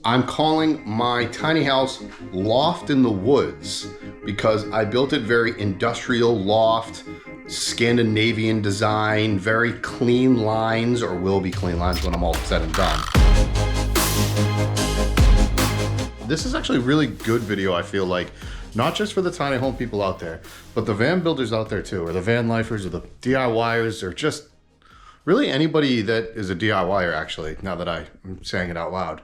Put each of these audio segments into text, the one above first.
I'm calling my tiny house Loft in the Woods because I built it very industrial loft, Scandinavian design, very clean lines, or will be clean lines when I'm all said and done. This is actually a really good video, I feel like, not just for the tiny home people out there, but the van builders out there too, or the van lifers, or the DIYers, or just really anybody that is a DIYer actually, now that I'm saying it out loud.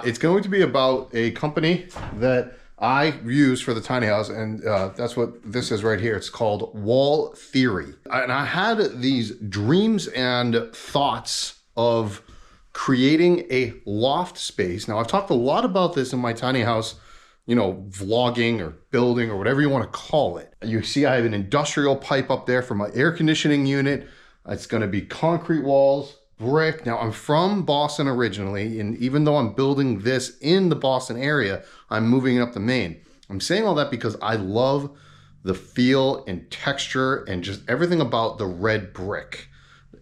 It's going to be about a company that I use for the tiny house, and that's what this is right here. It's called Wall Theory. And I had these dreams and thoughts of creating a loft space. Now, I've talked a lot about this in my tiny house, you know, vlogging or building or whatever you want to call it. You see I have an industrial pipe up there for my air conditioning unit. It's going to be concrete walls, brick. Now, I'm from Boston originally, and even though I'm building this in the Boston area, I'm moving it up to Maine. I'm saying all that because I love the feel and texture and just everything about the red brick.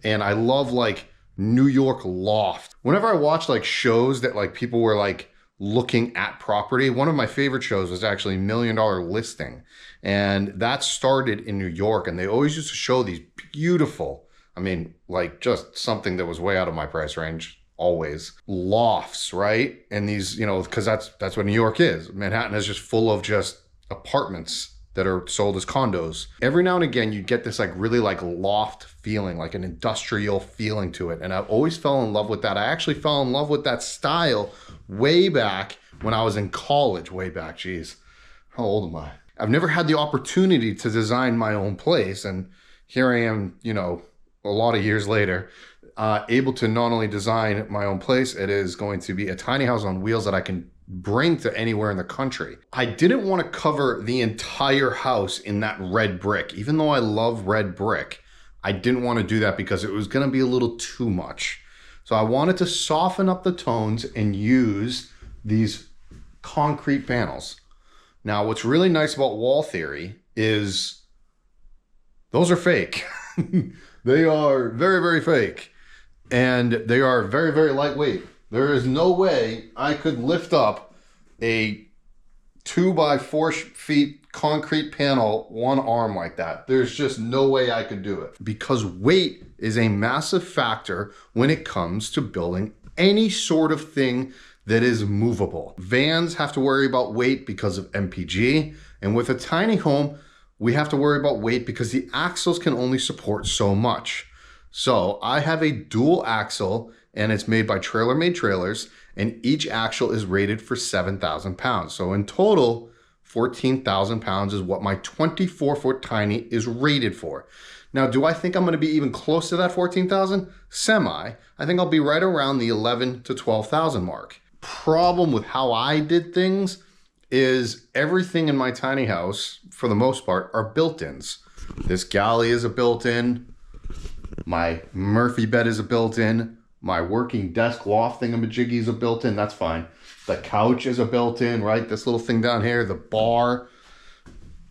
And I love like New York loft. Whenever I watch like shows that like people were like looking at property, one of my favorite shows was actually $1 Million Listing. And that started in New York, and they always used to show these beautiful, I mean, like just something that was way out of my price range, always. Lofts, right? And these, you know, because that's what New York is. Manhattan is just full of just apartments that are sold as condos. Every now and again, you get this like really like loft feeling, like an industrial feeling to it. And I've always fell in love with that. I actually fell in love with that style way back when I was in college, way back, geez. How old am I? I've never had the opportunity to design my own place. And here I am, you know, a lot of years later, able to not only design my own place, it is going to be a tiny house on wheels that I can bring to anywhere in the country. I didn't want to cover the entire house in that red brick. Even though I love red brick, I didn't want to do that because it was going to be a little too much. So I wanted to soften up the tones and use these concrete panels. Now, what's really nice about Wall Theory is those are fake. They are very, very fake. And they are very, very lightweight. There is no way I could lift up a 2 by 4 feet concrete panel one arm like that. There's just no way I could do it. Because weight is a massive factor when it comes to building any sort of thing that is movable. Vans have to worry about weight because of MPG. And with a tiny home, we have to worry about weight because the axles can only support so much. So I have a dual axle, and it's made by Trailer Made Trailers, and each axle is rated for 7,000 pounds. So in total, 14,000 pounds is what my 24-foot tiny is rated for. Now, do I think I'm going to be even close to that 14,000? Semi. I think I'll be right around the 11 to 12,000 mark. Problem with how I did things is everything in my tiny house, for the most part, are built-ins. This galley is a built-in. My Murphy bed is a built-in. My working desk loft thingamajiggy is a built-in. That's fine. The couch is a built-in, right? This little thing down here, the bar.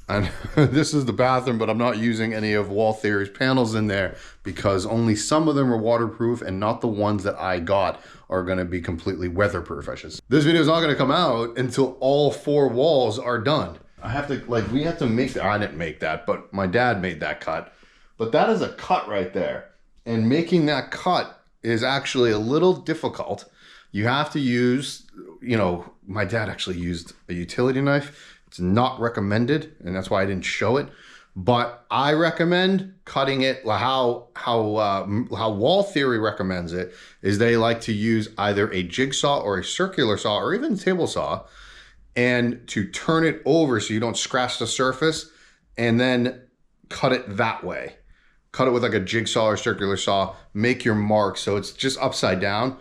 And this is the bathroom, but I'm not using any of Wall Theory's panels in there because only some of them are waterproof, and not the ones that I got are going to be completely weatherproof, I should say. This video is not going to come out until all 4 walls are done. I have to, like, we have to make that. I didn't make that, but my dad made that cut. But that is a cut right there. And making that cut is actually a little difficult. You have to use, you know, my dad actually used a utility knife. It's not recommended, and that's why I didn't show it. But I recommend cutting it how Wall Theory recommends it is they like to use either a jigsaw or a circular saw or even a table saw, and to turn it over so you don't scratch the surface, and then cut it that way. Cut it with like a jigsaw or circular saw, make your mark so it's just upside down.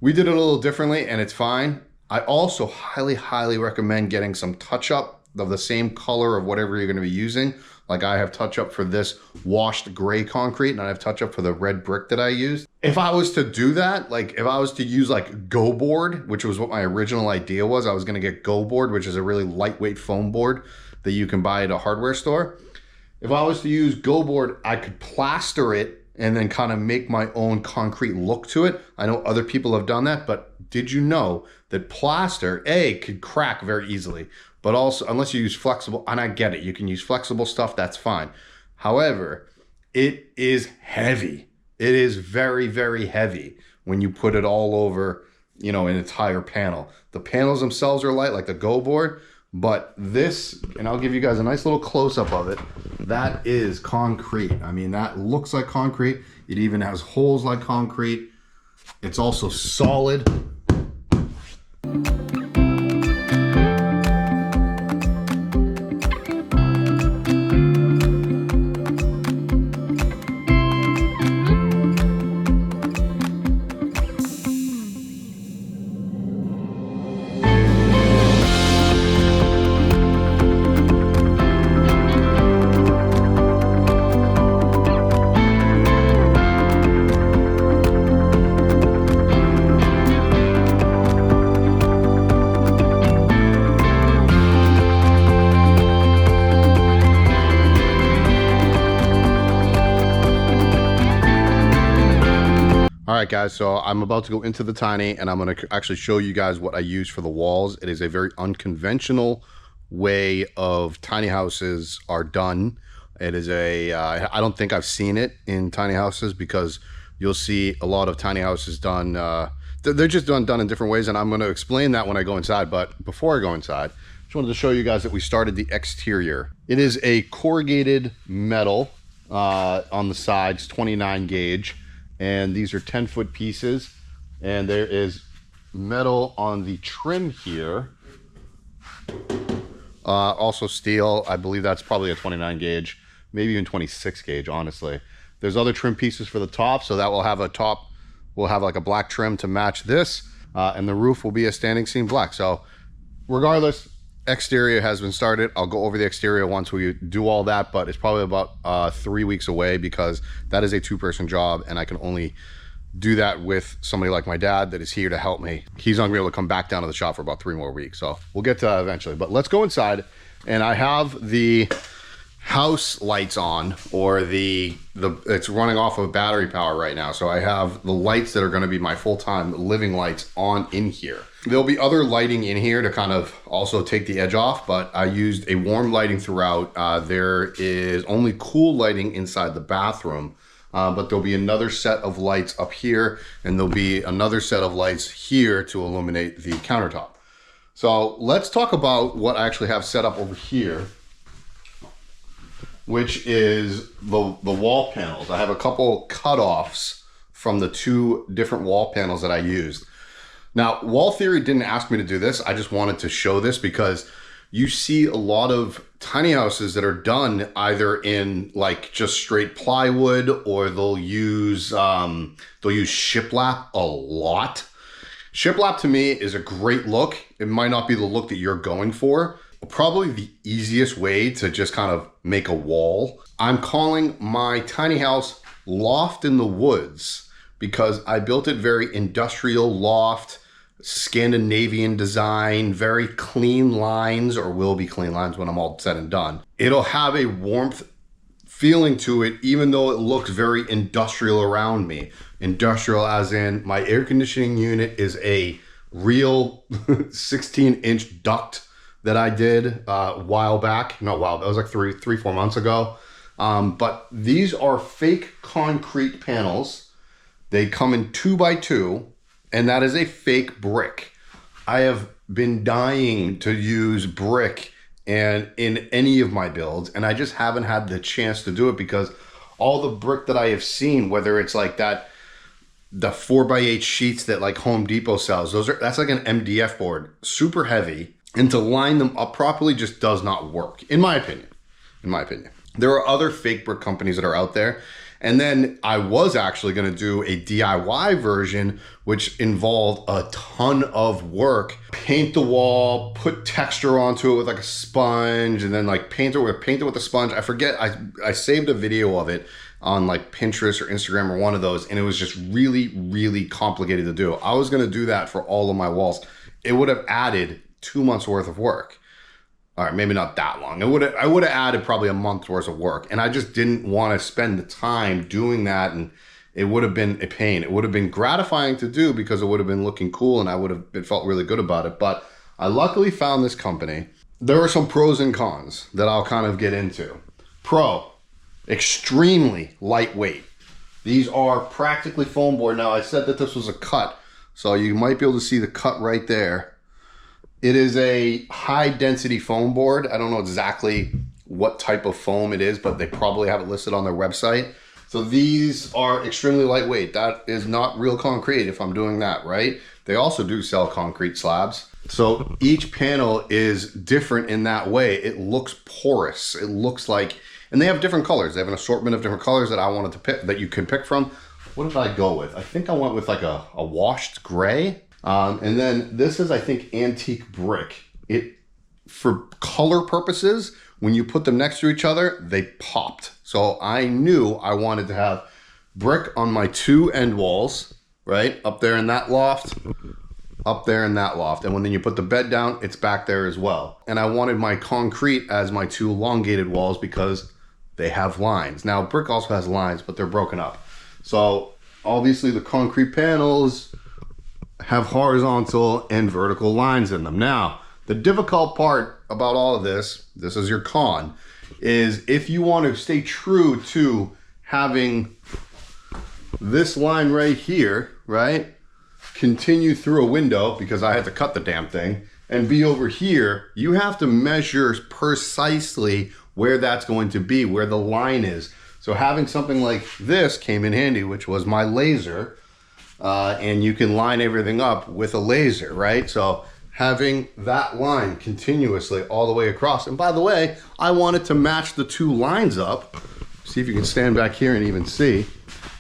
We did it a little differently and it's fine. I also highly, highly recommend getting some touch-up of the same color of whatever you're gonna be using. Like I have touch-up for this washed gray concrete, and I have touch-up for the red brick that I used. If I was to do that, like if I was to use like Go Board, which was what my original idea was, I was gonna get Go Board, which is a really lightweight foam board that you can buy at a hardware store. If I was to use Go Board, I could plaster it and then kind of make my own concrete look to it. I know other people have done that, but did you know that plaster, could crack very easily, but also, unless you use flexible, and I get it, you can use flexible stuff, that's fine. However, it is heavy. It is very, very heavy when you put it all over, you know, an entire panel. The panels themselves are light, like the Go board, but this, and I'll give you guys a nice little close-up of it, that is concrete. I mean, that looks like concrete. It even has holes like concrete. It's also solid. All right, guys, so I'm about to go into the tiny, and I'm going to actually show you guys what I use for the walls. It is a very unconventional way of tiny houses are done. It is I don't think I've seen it in tiny houses, because you'll see a lot of tiny houses done, they're just done in different ways, and I'm going to explain that when I go inside. But before I go inside, just wanted to show you guys that we started the exterior. It is a corrugated metal on the sides, 29 gauge. And these are 10-foot pieces, and there is metal on the trim here, also steel. I believe that's probably a 29 gauge, maybe even 26 gauge, honestly. There's other trim pieces for the top, so that will have a top, will have like a black trim to match this, and the roof will be a standing seam black. So regardless, exterior has been started. I'll go over the exterior once we do all that, but it's probably about 3 weeks away, because that is a two-person job, and I can only do that with somebody like my dad that is here to help me. He's not gonna be able to come back down to the shop for about 3 more weeks, so we'll get to that eventually. But let's go inside, and I have the house lights on, or it's running off of battery power right now, so I have the lights that are going to be my full-time living lights on in here. There'll be other lighting in here to kind of also take the edge off, but I used a warm lighting throughout. There is only cool lighting inside the bathroom, but there'll be another set of lights up here, and there'll be another set of lights here to illuminate the countertop. So let's talk about what I actually have set up over here, which is the wall panels. I have a couple cutoffs from the 2 different wall panels that I used. Now, Wall Theory didn't ask me to do this. I just wanted to show this because you see a lot of tiny houses that are done either in like just straight plywood, or they'll use shiplap a lot. Shiplap to me is a great look. It might not be the look that you're going for. Probably the easiest way to just kind of make a wall. I'm calling my tiny house Loft in the Woods, because I built it very industrial loft, Scandinavian design, very clean lines, or will be clean lines when I'm all said and done. It'll have a warmth feeling to it, even though it looks very industrial around me. Industrial as in my air conditioning unit is a real 16-inch duct that I did a while back. Not while, that was like 4 months ago. But these are fake concrete panels. They come in 2x2, and that is a fake brick. I have been dying to use brick and in any of my builds, and I just haven't had the chance to do it, because all the brick that I have seen, whether it's like the 4x8 sheets that like Home Depot sells, that's like an MDF board, super heavy, and to line them up properly just does not work, in my opinion. There are other fake brick companies that are out there. And then I was actually going to do a DIY version, which involved a ton of work. Paint the wall, put texture onto it with like a sponge, and then like paint it with a sponge. I forget, I saved a video of it on like Pinterest or Instagram or one of those, and it was just really, really complicated to do. I was going to do that for all of my walls. It would have added 2 months worth of work. All right, maybe not that long. I would have added probably a month's worth of work, and I just didn't want to spend the time doing that, and it would have been a pain. It would have been gratifying to do because it would have been looking cool, and I would have felt really good about it. But I luckily found this company. There are some pros and cons that I'll kind of get into. Pro, extremely lightweight. These are practically foam board. Now, I said that this was a cut, so you might be able to see the cut right there. It is a high density foam board. I don't know exactly what type of foam it is, but they probably have it listed on their website. So these are extremely lightweight. That is not real concrete if I'm doing that, right? They also do sell concrete slabs. So each panel is different in that way. It looks porous. It looks like, and they have different colors. They have an assortment of different colors that I wanted to pick, that you can pick from. What did I go with? I think I went with like a washed gray. And then this is, I think, antique brick. It, for color purposes, when you put them next to each other, they popped. So I knew I wanted to have brick on my two end walls, right? Up there in that loft, up there in that loft. And when then you put the bed down, it's back there as well. And I wanted my concrete as my two elongated walls because they have lines. Now, brick also has lines, but they're broken up. So obviously the concrete panels have horizontal and vertical lines in them. Now, the difficult part about all of this is your con, is if you want to stay true to having this line right here, right, continue through a window, because I had to cut the damn thing, and be over here, you have to measure precisely where that's going to be, where the line is. So having something like this came in handy, which was my laser. And you can line everything up with a laser, right? So having that line continuously all the way across. And by the way, I wanted to match the two lines up. See if you can stand back here and even see.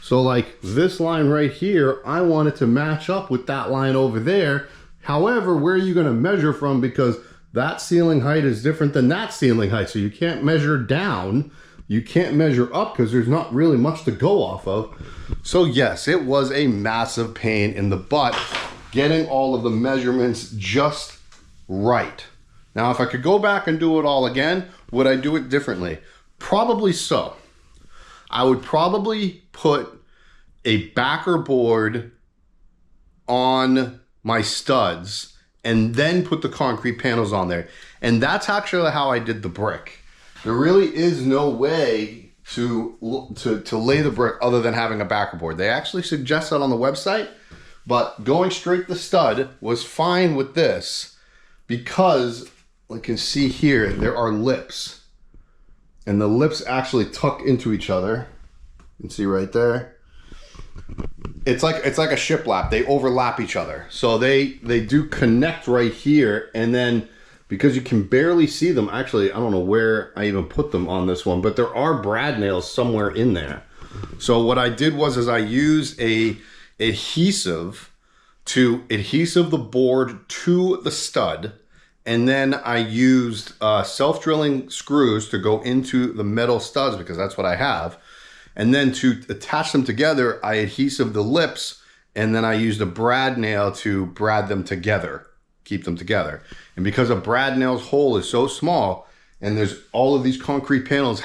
So like this line right here, I wanted to match up with that line over there. However, where are you going to measure from? Because that ceiling height is different than that ceiling height. So you can't measure down. You can't measure up because there's not really much to go off of. So yes, it was a massive pain in the butt getting all of the measurements just right. Now, if I could go back and do it all again, would I do it differently? Probably so. I would probably put a backer board on my studs and then put the concrete panels on there. And that's actually how I did the brick. There really is no way to lay the brick other than having a backer board. They actually suggest that on the website, but going straight to stud was fine with this because, like you can see here, there are lips. And the lips actually tuck into each other. You can see right there. It's like a shiplap. They overlap each other. So they do connect right here, and then because you can barely see them, actually, I don't know where I even put them on this one, but there are brad nails somewhere in there. So what I did was I used a adhesive to adhesive the board to the stud, and then I used self-drilling screws to go into the metal studs because that's what I have. And then to attach them together, I adhesive the lips, and then I used a brad nail to brad them together. Keep them together. And because a brad nail's hole is so small, and there's all of these concrete panels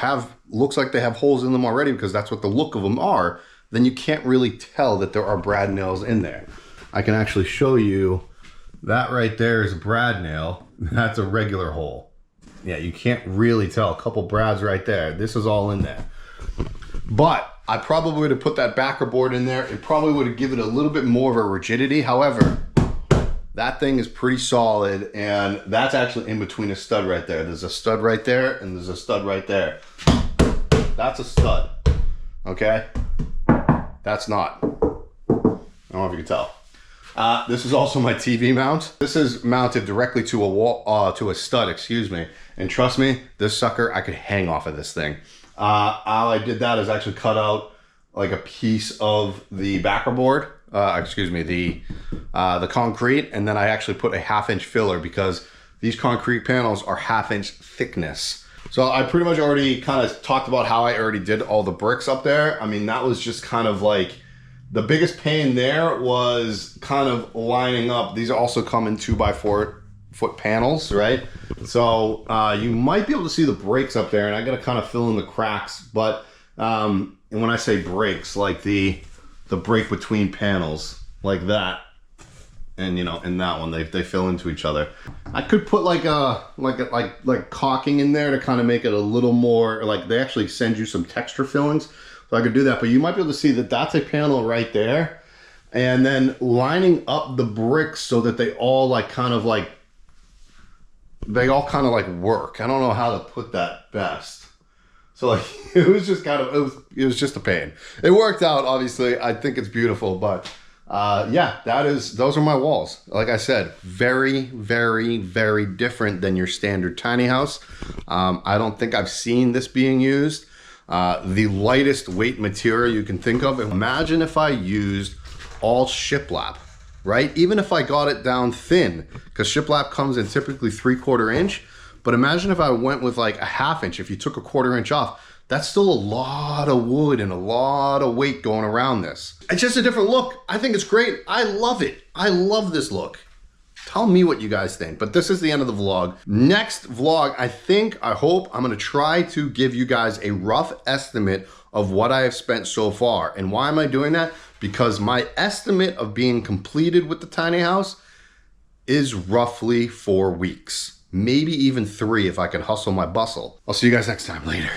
looks like they have holes in them already because that's what the look of them are, then you can't really tell that there are brad nails in there. I can actually show you that right there is a brad nail. That's a regular hole. Yeah, you can't really tell. A couple brads right there. This is all in there. But I probably would have put that backer board in there. It probably would have given it a little bit more of a rigidity. However, that thing is pretty solid, and that's actually in between a stud right there. There's a stud right there, and there's a stud right there. That's a stud, okay? That's not. I don't know if you can tell. This is also my TV mount. This is mounted directly to a wall, to a stud, excuse me. And trust me, this sucker, I could hang off of this thing. How I did that is actually cut out like a piece of the backer board. The concrete, and then I actually put a 1/2 inch filler because these concrete panels are 1/2 inch thickness. So I pretty much already kind of talked about how I already did all the bricks up there. I mean, that was just kind of like, the biggest pain there was kind of lining up. These also come in 2x4 foot panels, right? So you might be able to see the breaks up there, and I got to kind of fill in the cracks. But and when I say breaks, like the break between panels, like that, and you know, in that one, they fill into each other. I could put like caulking in there to kind of make it a little more like, they actually send you some texture fillings, so I could do that. But you might be able to see that that's a panel right there. And then lining up the bricks so that they all kind of work. I don't know how to put that best. So like, it was just kind of, it was just a pain. It worked out, obviously. I think it's beautiful, but yeah, those are my walls. Like I said, very, very, very different than your standard tiny house. I don't think I've seen this being used. The lightest weight material you can think of. Imagine if I used all shiplap, right? Even if I got it down thin, because shiplap comes in typically 3/4 inch, but imagine if I went with like a 1/2 inch. If you took a 1/4 inch off, that's still a lot of wood and a lot of weight going around this. It's just a different look. I think it's great. I love it. I love this look. Tell me what you guys think. But this is the end of the vlog. Next vlog, I hope I'm gonna try to give you guys a rough estimate of what I have spent so far. And why am I doing that? Because my estimate of being completed with the tiny house is roughly 4 weeks. Maybe even 3 if I can hustle my bustle. I'll see you guys next time. Later.